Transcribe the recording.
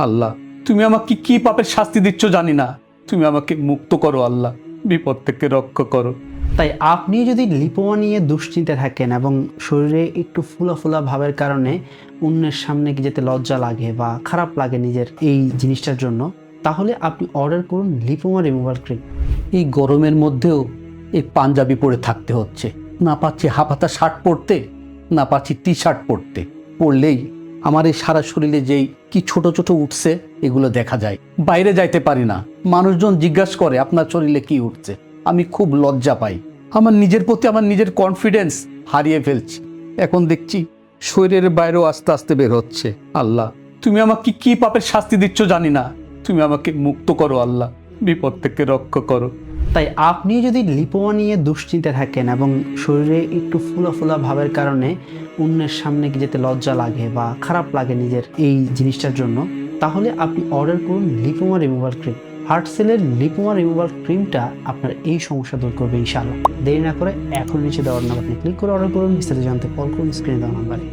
আল্লাহ, তুমি আমাকে কি পাপের শাস্তি দিচ্ছ জানি না, তুমি আমাকে মুক্ত করো আল্লাহ, বিপদ থেকে রক্ষা করো। তাই আপনি যদি লিপোমা নিয়ে দুশ্চিন্তায় থাকেন এবং শরীরে একটু ফুলা ফুলা ভাবের কারণে অন্যের সামনে কি যেতে লজ্জা লাগে বা খারাপ লাগে নিজের এই জিনিসটার জন্য, তাহলে আপনি অর্ডার করুন লিপোমা রিমুভাল ক্রিম। এই গরমের মধ্যেও এই পাঞ্জাবি পরে থাকতে হচ্ছে, না পাচ্ছি হাফহাতা শার্ট পরতে, না পাচ্ছি টি শার্ট পরতে। পরলেই আমার এই সারা শরীরে যেই কি ছোট ছোট উঠছে এগুলো দেখা যায়। বাইরে যাইতে পারি না, মানুষজন জিজ্ঞাসা করে আপনার শরীরে কি উঠছে, আমি খুব লজ্জা পাই। আমার নিজের প্রতি আমার নিজের কনফিডেন্স হারিয়ে ফেলছি। এখন দেখছি শরীরের বাইরেও আস্তে আস্তে বের হচ্ছে। আল্লাহ, তুমি আমাকে কি পাপের শাস্তি দিচ্ছ জানি না, তুমি আমাকে মুক্ত করো আল্লাহ, বিপদ থেকে রক্ষা করো। তাই আপনি যদি লিপোমা নিয়ে দুশ্চিন্তায় থাকেন এবং শরীরে একটু ফুলা ফুলা ভাবের কারণে অন্যের সামনে কি যেতে লজ্জা লাগে বা খারাপ লাগে নিজের এই জিনিসটার জন্য, তাহলে আপনি অর্ডার করুন লিপোমা রিমুভাল ক্রিম। হার্টসেলের লিপোমা রিমুভাল ক্রিমটা আপনার এই সমস্যা দূর করবে ইনশাআল্লাহ। দেরি না করে এখন নিচে দেওয়ার নাম্বার আপনি ক্লিক করে অর্ডার করুন। বিস্তারিত জানতে কল করুন স্ক্রিনে দেওয়া নাম্বারে।